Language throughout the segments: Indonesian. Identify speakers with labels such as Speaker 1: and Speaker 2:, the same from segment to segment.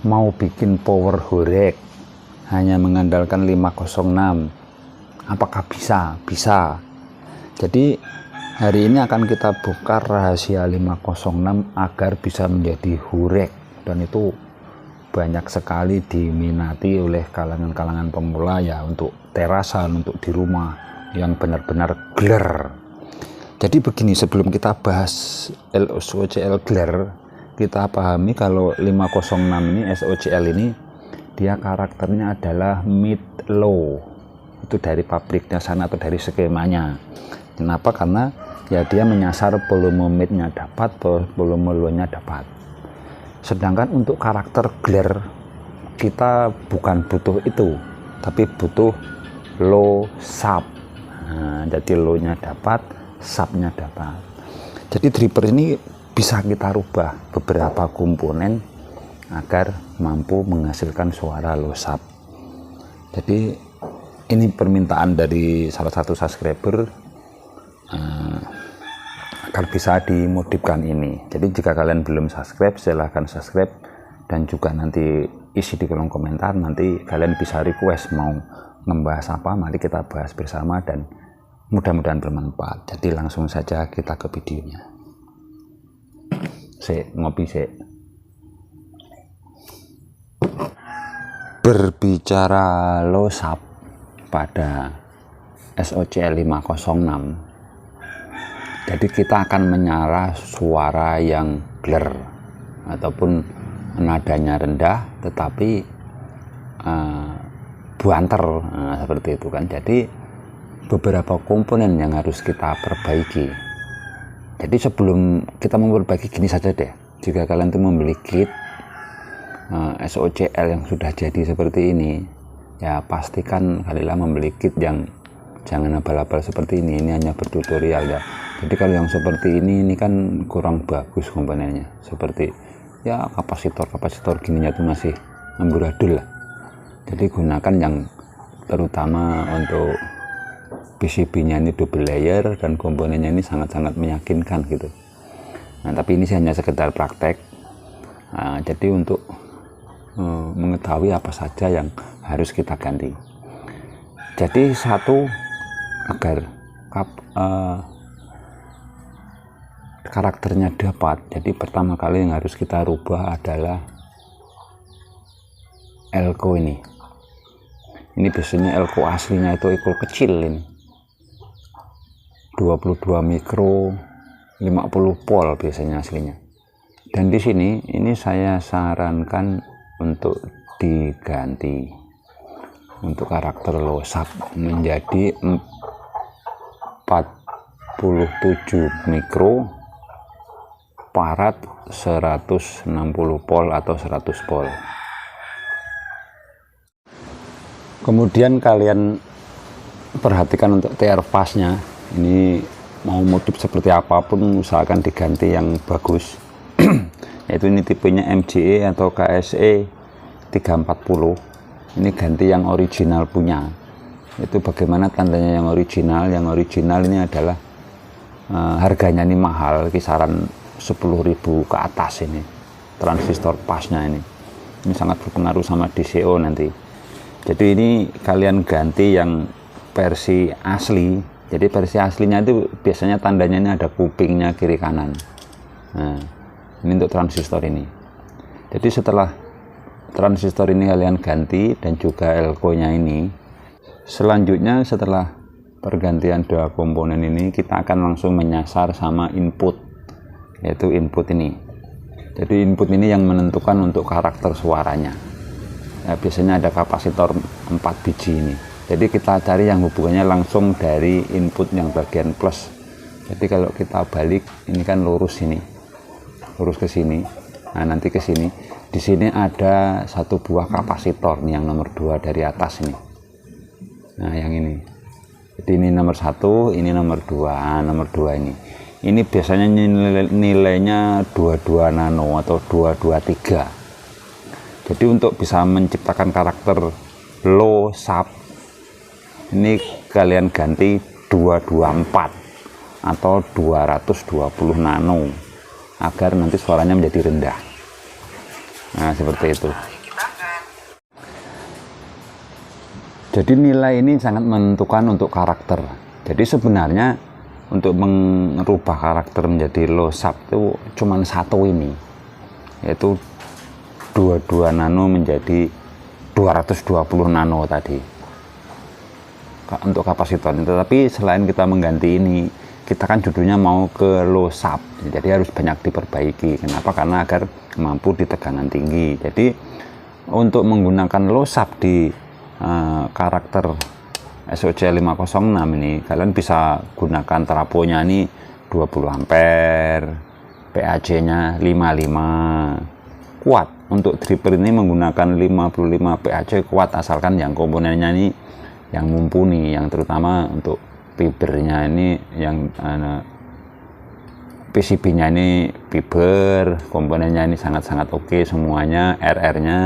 Speaker 1: mau bikin power horeg hanya mengandalkan 506, apakah bisa? Bisa. Jadi hari ini akan kita bongkar rahasia 506 agar bisa menjadi horeg, dan itu banyak sekali diminati oleh kalangan-kalangan pemula ya, untuk terasan, untuk di rumah yang benar-benar gler. Jadi begini, sebelum kita bahas SOCL gler, kita pahami kalau 506 ini, SOCL ini, dia karakternya adalah mid low. Itu dari pabriknya sana atau dari skemanya. Kenapa? Karena ya dia menyasar volume midnya dapat, volume low-nya dapat. Sedangkan untuk karakter gler, kita bukan butuh itu, tapi butuh low sub. Nah, jadi low-nya dapat, sub-nya dapat. Jadi dripper ini bisa kita rubah beberapa komponen agar mampu menghasilkan suara low sub. Jadi ini permintaan dari salah satu subscriber agar bisa dimodifkan ini. Jadi jika kalian belum subscribe, silahkan subscribe, dan juga nanti isi di kolom komentar, nanti kalian bisa request mau membahas apa, mari kita bahas bersama dan mudah-mudahan bermanfaat. Jadi langsung saja kita ke videonya. Ngopi. Berbicara low sub pada SOCL 506, jadi kita akan menyala suara yang gler ataupun nadanya rendah tetapi buanter, seperti itu kan. Jadi beberapa komponen yang harus kita perbaiki. Jadi sebelum kita memperbaiki, gini saja deh, jika kalian tuh membeli kit SOCL yang sudah jadi seperti ini, ya pastikan kalian membeli kit yang jangan abal-abal seperti ini hanya bertutorial ya. Jadi kalau yang seperti ini kan kurang bagus komponennya, seperti ya kapasitor gininya tuh masih amburadul lah. Jadi gunakan yang terutama untuk PCB-nya ini double layer dan komponennya ini sangat-sangat meyakinkan gitu. Nah, tapi ini hanya sekedar praktek. Nah, jadi untuk mengetahui apa saja yang harus kita ganti. Jadi satu, agar karakternya dapat, jadi pertama kali yang harus kita rubah adalah elko ini. Ini biasanya elko aslinya itu elko kecil ini, 22 mikro, 50 volt biasanya aslinya. Dan di sini ini saya sarankan untuk diganti untuk karakter low sub menjadi 47 mikro parat 160 volt atau 100 volt. Kemudian kalian perhatikan untuk TR fast-nya. Ini mau modif seperti apapun usahakan diganti yang bagus. Yaitu ini tipenya MJE atau KSE 340. Ini ganti yang original punya. Itu bagaimana tandanya yang original? Yang original ini adalah harganya ini mahal, kisaran 10.000 ke atas ini. Transistor pasnya ini sangat berpengaruh sama DCO nanti. Jadi ini kalian ganti yang versi asli. Jadi versi aslinya itu biasanya tandanya ini ada kupingnya kiri kanan. Nah, ini untuk transistor ini. Jadi setelah transistor ini kalian ganti dan juga elko-nya ini, selanjutnya setelah pergantian dua komponen ini, kita akan langsung menyasar sama input, yaitu input ini. Jadi input ini yang menentukan untuk karakter suaranya. Ya, biasanya ada kapasitor 4 biji ini. Jadi kita cari yang hubungannya langsung dari input yang bagian plus. Jadi kalau kita balik, ini kan lurus ini, lurus ke sini. Nah, nanti ke sini. Di sini ada satu buah kapasitor nih, yang nomor 2 dari atas ini. Nah, yang ini. Jadi ini nomor 1, ini nomor 2. Nah, nomor 2 ini. Ini biasanya nilainya 22 nano atau 223. Jadi untuk bisa menciptakan karakter low sub, ini kalian ganti 224 atau 220 nano agar nanti suaranya menjadi rendah. Nah, seperti itu. Jadi nilai ini sangat menentukan untuk karakter. Jadi sebenarnya untuk merubah karakter menjadi low sub itu cuma satu ini, yaitu 22 nano menjadi 220 nano tadi untuk kapasitornya. Tetapi selain kita mengganti ini, kita kan judulnya mau ke low sub, jadi harus banyak diperbaiki. Kenapa? Karena agar mampu di tegangan tinggi. Jadi untuk menggunakan low sub di karakter SOC 506 ini, kalian bisa gunakan trafonya ini 20 ampere, PAC nya 55, kuat. Untuk dripper ini menggunakan 55 PAC kuat, asalkan yang komponennya ini yang mumpuni, yang terutama untuk fibernya ini, yang PCB nya ini fiber, komponennya ini sangat-sangat oke semuanya. RR nya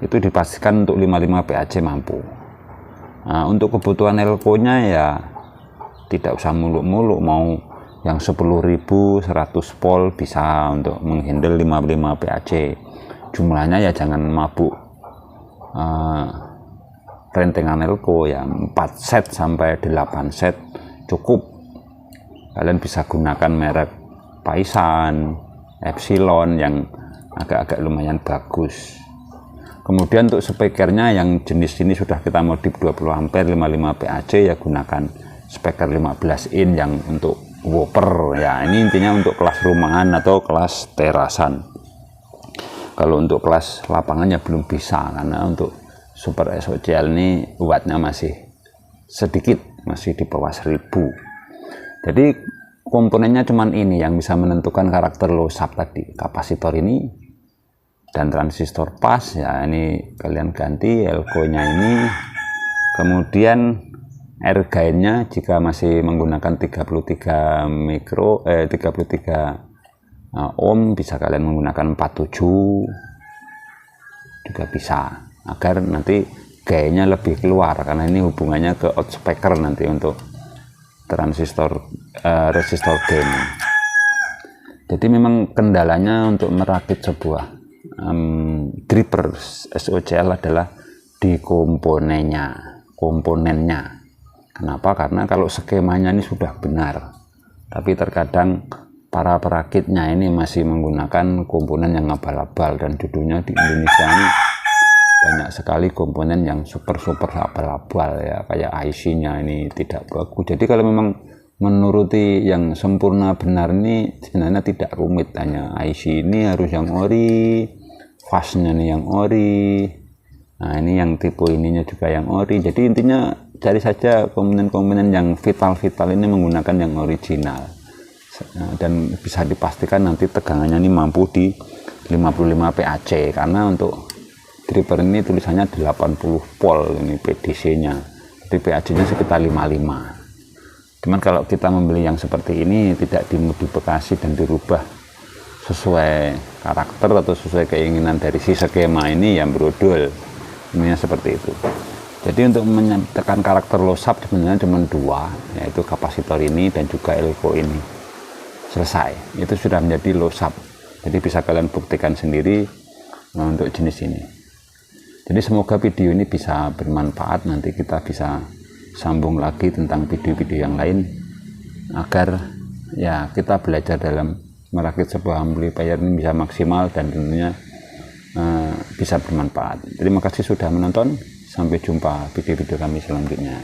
Speaker 1: itu dipastikan untuk 55 PAC mampu. Nah, untuk kebutuhan elko nya ya tidak usah muluk-muluk, mau yang 10.000 100 volt bisa untuk menghandle 55 PAC. Jumlahnya ya jangan mabuk rentengan elko ya, 4 set sampai 8 set cukup. Kalian bisa gunakan merek Paisan, Epsilon yang agak-agak lumayan bagus. Kemudian untuk speakernya yang jenis ini sudah kita modif 20 ampere 55 PAC, ya gunakan speaker 15 in yang untuk woofer ya. Ini intinya untuk kelas rumahan atau kelas terasan. Kalau untuk kelas lapangannya belum bisa, karena untuk Super SOCL ini wattnya masih sedikit, masih di bawah 1000. Jadi komponennya cuman ini yang bisa menentukan karakter low sub tadi, kapasitor ini dan transistor pas ya. Ini kalian ganti elko nya ini, kemudian air gain nya jika masih menggunakan 33 ohm bisa kalian menggunakan 47 juga bisa, agar nanti gainnya lebih keluar, karena ini hubungannya ke out speaker nanti untuk transistor resistor gain. Jadi memang kendalanya untuk merakit sebuah dripper SOCL adalah di komponennya. Kenapa? Karena kalau skemanya ini sudah benar, tapi terkadang para perakitnya ini masih menggunakan komponen yang abal-abal, dan judulnya di Indonesia ini banyak sekali komponen yang super abal-abal ya, kayak IC-nya ini tidak bagus. Jadi kalau memang menuruti yang sempurna benar ini sebenarnya tidak rumit, hanya IC ini harus yang ori, fastnya nih yang ori, nah ini yang tipe ininya juga yang ori. Jadi intinya cari saja komponen-komponen yang vital ini menggunakan yang original, dan bisa dipastikan nanti tegangannya ini mampu di 55 PAC, karena untuk dripper ini tulisannya 80 volt ini PDC nya, jadi PAC nya sekitar 55. Cuman kalau kita membeli yang seperti ini tidak dimodifikasi dan dirubah sesuai karakter atau sesuai keinginan dari si skema ini, yang brodol. Ini seperti itu. Jadi untuk menyatakan karakter low sub sebenarnya cuma dua, yaitu kapasitor ini dan juga elko ini. Selesai, itu sudah menjadi low sub. Jadi bisa kalian buktikan sendiri untuk jenis ini. Jadi semoga video ini bisa bermanfaat, nanti kita bisa sambung lagi tentang video-video yang lain, agar ya kita belajar dalam merakit sebuah amplifier ini bisa maksimal dan tentunya bisa bermanfaat. Terima kasih sudah menonton, sampai jumpa video-video kami selanjutnya.